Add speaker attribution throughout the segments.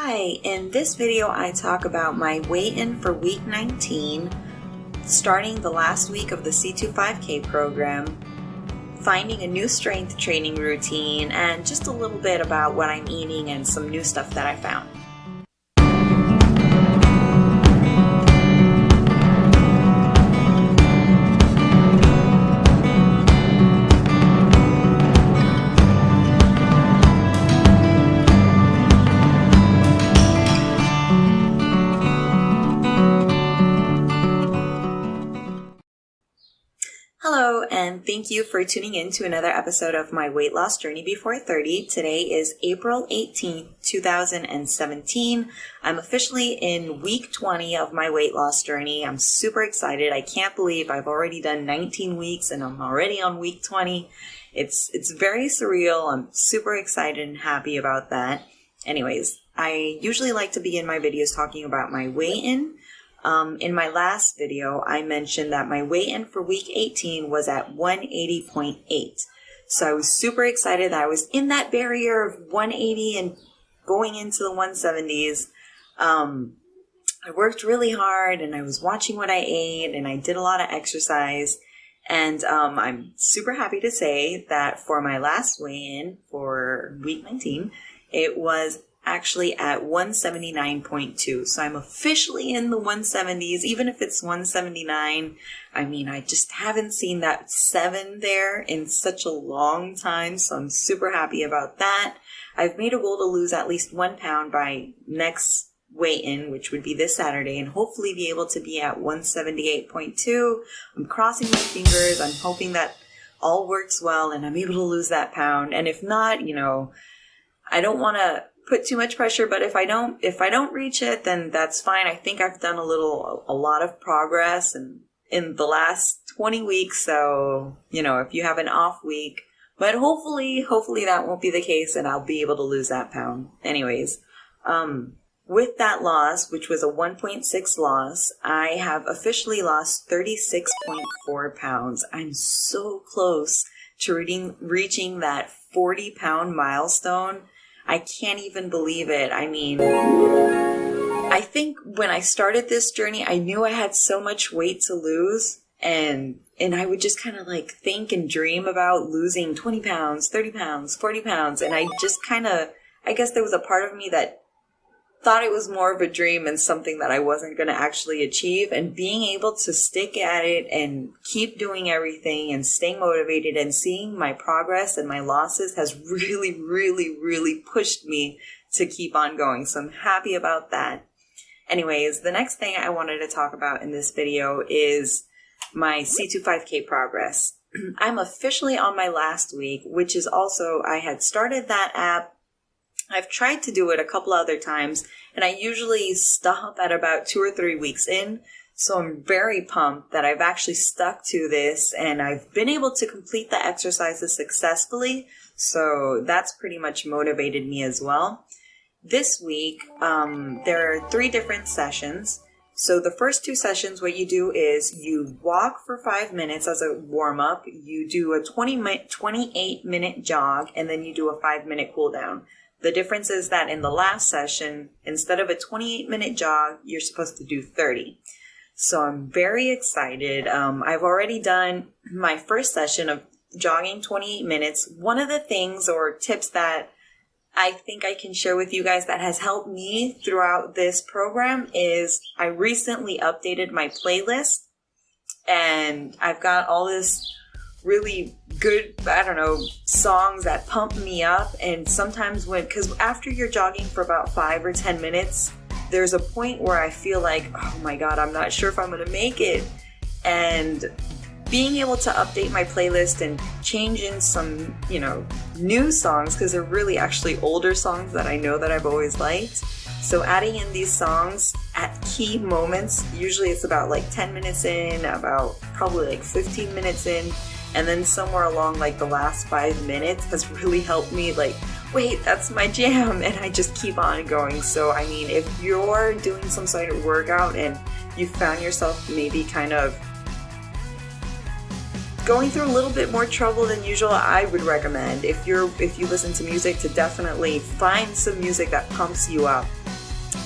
Speaker 1: Hi, in this video I talk about my weigh-in for week 19, starting the last week of the C25K program, finding a new strength training routine, and just a little bit about what I'm eating and some new stuff that I found. Hello, and thank you for tuning in to another episode of my weight loss journey before 30. Today is April 18th, 2017. I'm officially in week 20 of my weight loss journey. I'm super excited. I can't believe I've already done 19 weeks and I'm already on week 20. It's very surreal. I'm super excited and happy about that. Anyways, I usually like to begin my videos talking about my weigh-in. In my last video, I mentioned that my weigh-in for week 18 was at 180.8. So I was super excited that I was in that barrier of 180 and going into the 170s. I worked really hard and I was watching what I ate and I did a lot of exercise. And I'm super happy to say that for my last weigh-in for week 19, it was actually at 179.2. So I'm officially in the 170s, even if it's 179. I mean, I just haven't seen that 7 there in such a long time. So I'm super happy about that. I've made a goal to lose at least 1 pound by next weigh-in, which would be this Saturday, and hopefully be able to be at 178.2. I'm crossing my fingers. I'm hoping that all works well and I'm able to lose that pound. And if not, I don't want to put too much pressure, but if I don't reach it, then that's fine. I think I've done a lot of progress in the last 20 weeks. So, if you have an off week, but hopefully that won't be the case and I'll be able to lose that pound. Anyways, with that loss, which was a 1.6 loss, I have officially lost 36.4 pounds. I'm so close to reaching that 40-pound milestone. I can't even believe it. I mean, I think when I started this journey, I knew I had so much weight to lose, and I would just kind of like think and dream about losing 20 pounds, 30 pounds, 40 pounds, and I just I guess there was a part of me that thought it was more of a dream and something that I wasn't going to actually achieve, and being able to stick at it and keep doing everything and staying motivated and seeing my progress and my losses has really, really, really pushed me to keep on going. So I'm happy about that. Anyways, the next thing I wanted to talk about in this video is my C25K progress. I'm officially on my last week, which is also, I had started that app. I've tried to do it a couple other times, and I usually stop at about 2 or 3 weeks in. So I'm very pumped that I've actually stuck to this, and I've been able to complete the exercises successfully. So that's pretty much motivated me as well. This week, there are 3 different sessions. So the first 2 sessions, what you do is you walk for 5 minutes as a warm-up. You do a 28-minute jog, and then you do a 5-minute cool down. The difference is that in the last session, instead of a 28-minute jog, you're supposed to do 30. So I'm very excited. I've already done my first session of jogging 28 minutes. One of the things or tips that I think I can share with you guys that has helped me throughout this program is I recently updated my playlist, and I've got all this really good, songs that pump me up. And sometimes because after you're jogging for about 5 or 10 minutes, there's a point where I feel like, oh my God, I'm not sure if I'm going to make it. And being able to update my playlist and change in some, new songs, because they're really actually older songs that I know that I've always liked. So adding in these songs at key moments, usually it's about like 10 minutes in, about probably like 15 minutes in, and then somewhere along like the last 5 minutes has really helped me wait, that's my jam, and I just keep on going. So I mean, if you're doing some sort of workout and you found yourself maybe kind of going through a little bit more trouble than usual, I would recommend, if you listen to music, to definitely find some music that pumps you up.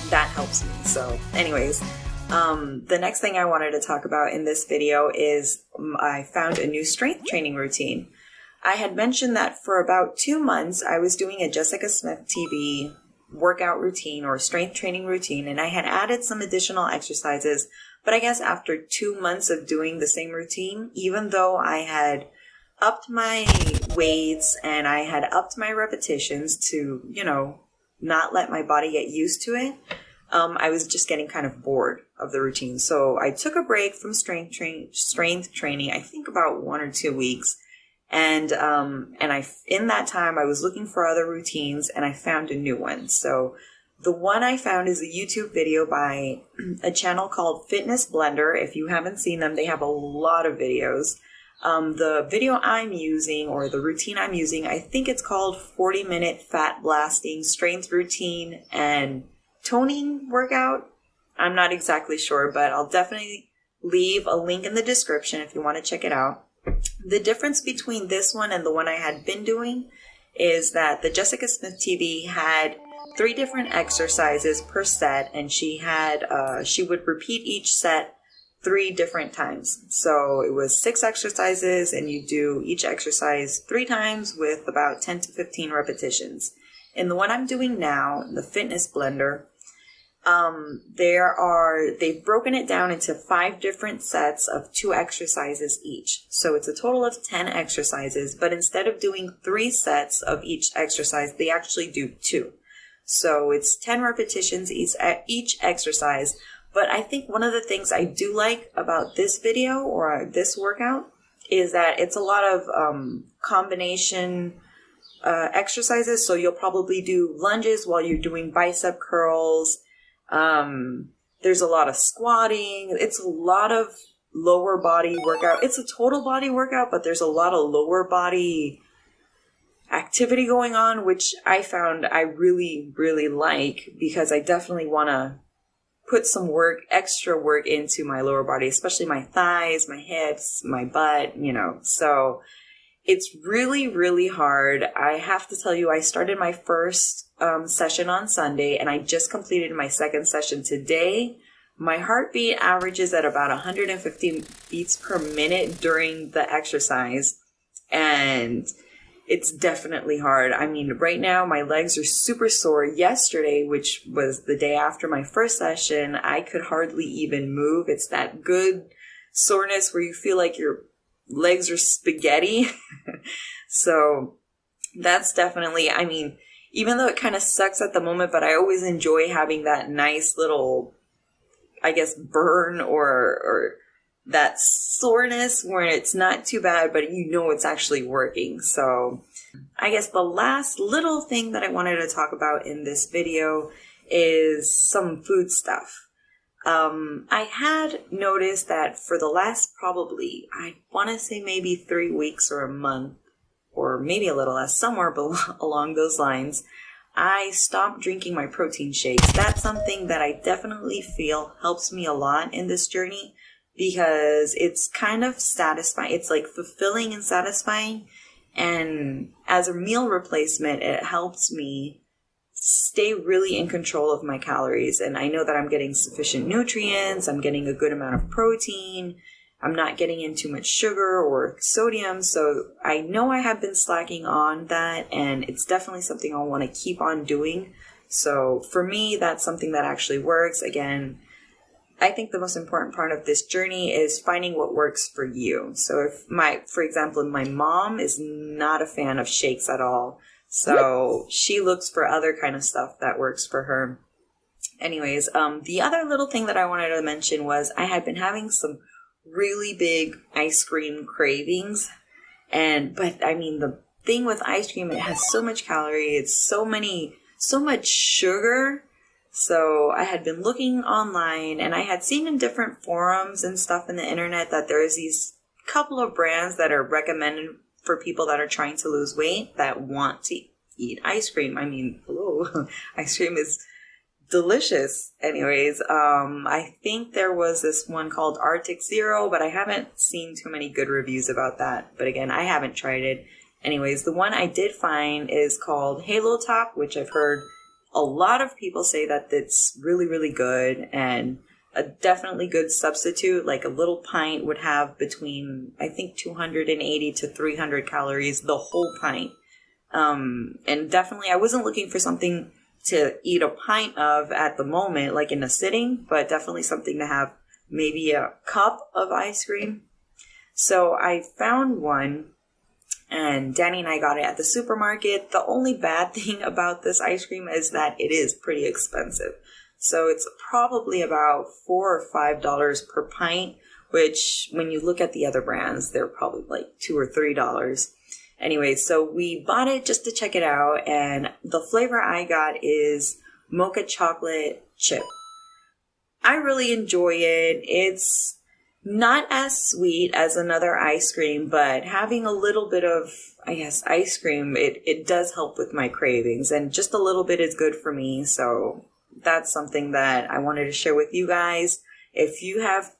Speaker 1: that helps me. So anyways, the next thing I wanted to talk about in this video is I found a new strength training routine. I had mentioned that for about 2 months I was doing a Jessica Smith TV workout routine or strength training routine, and I had added some additional exercises. But I guess after 2 months of doing the same routine, even though I had upped my weights and I had upped my repetitions to, not let my body get used to it, I was just getting kind of bored of the routine. So I took a break from strength training, I think about 1 or 2 weeks. And in that time, I was looking for other routines, and I found a new one. So the one I found is a YouTube video by a channel called Fitness Blender. If you haven't seen them, they have a lot of videos. The video I'm using, or the routine I'm using, I think it's called 40-minute fat blasting strength routine and toning workout. I'm not exactly sure, but I'll definitely leave a link in the description if you want to check it out. The difference between this one and the one I had been doing is that the Jessica Smith TV had 3 different exercises per set, and she would repeat each set 3 different times. So it was 6 exercises, and you do each exercise 3 times with about 10 to 15 repetitions. In the one I'm doing now, the Fitness Blender, they've broken it down into 5 different sets of 2 exercises each. So it's a total of 10 exercises, but instead of doing 3 sets of each exercise, they actually do 2. So it's 10 repetitions each exercise. But I think one of the things I do like about this video or this workout is that it's a lot of combination exercises. So you'll probably do lunges while you're doing bicep curls. There's a lot of squatting. It's a lot of lower body workout. It's a total body workout, but there's a lot of lower body activity going on, which I found I really, really like, because I definitely want to put some extra work into my lower body, especially my thighs, my hips, my butt, so it's really, really hard. I have to tell you, I started my first session on Sunday, and I just completed my second session today. My heartbeat averages at about 150 beats per minute during the exercise, and it's definitely hard. I mean, right now my legs are super sore. Yesterday, which was the day after my first session, I could hardly even move. It's that good soreness where you feel like your legs are spaghetti. So that's definitely, I mean, even though it kind of sucks at the moment, but I always enjoy having that nice little, I guess, burn or that soreness where it's not too bad, but it's actually working. So I guess the last little thing that I wanted to talk about in this video is some food stuff. I had noticed that for the last probably, I want to say maybe 3 weeks or a month, or maybe a little less, somewhere along those lines, I stopped drinking my protein shakes. That's something that I definitely feel helps me a lot in this journey, because it's kind of satisfying. It's like fulfilling and satisfying. And as a meal replacement, it helps me stay really in control of my calories. And I know that I'm getting sufficient nutrients. I'm getting a good amount of protein. I'm not getting in too much sugar or sodium. So I know I have been slacking on that, and it's definitely something I'll want to keep on doing. So for me, that's something that actually works. Again, I think the most important part of this journey is finding what works for you. So for example, my mom is not a fan of shakes at all. So she looks for other kind of stuff that works for her. Anyways, the other little thing that I wanted to mention was I had been having some really big ice cream cravings. But I mean, the thing with ice cream, it has so much calorie. It's so much sugar. So I had been looking online, and I had seen in different forums and stuff in the internet that there's these couple of brands that are recommended for people that are trying to lose weight that want to eat ice cream. I mean, hello, ice cream is delicious. Anyways, I think there was this one called Arctic Zero, but I haven't seen too many good reviews about that. But again, I haven't tried it. Anyways, the one I did find is called Halo Top, which I've heard A lot of people say that it's really, really good and a definitely good substitute. Like a little pint would have between, I think, 280 to 300 calories, the whole pint. And definitely, I wasn't looking for something to eat a pint of at the moment, like in a sitting, but definitely something to have maybe a cup of ice cream. So I found one, and Danny and I got it at the supermarket. The only bad thing about this ice cream is that it is pretty expensive. So it's probably about $4 or $5 per pint, which when you look at the other brands, they're probably like $2 or $3. Anyway, so we bought it just to check it out, and the flavor I got is mocha chocolate chip. I really enjoy it. It's not as sweet as another ice cream, but having a little bit of, I guess, ice cream, it does help with my cravings, and just a little bit is good for me. So that's something that I wanted to share with you guys. If you have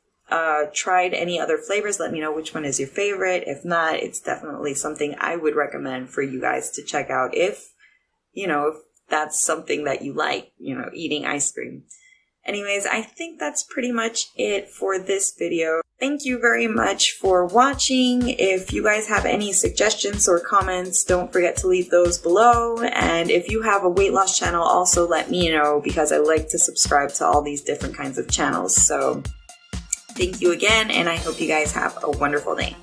Speaker 1: tried any other flavors, let me know which one is your favorite. If not, it's definitely something I would recommend for you guys to check out if that's something that you like, eating ice cream. Anyways, I think that's pretty much it for this video. Thank you very much for watching. If you guys have any suggestions or comments, don't forget to leave those below. And if you have a weight loss channel, also let me know, because I like to subscribe to all these different kinds of channels. So thank you again, and I hope you guys have a wonderful day.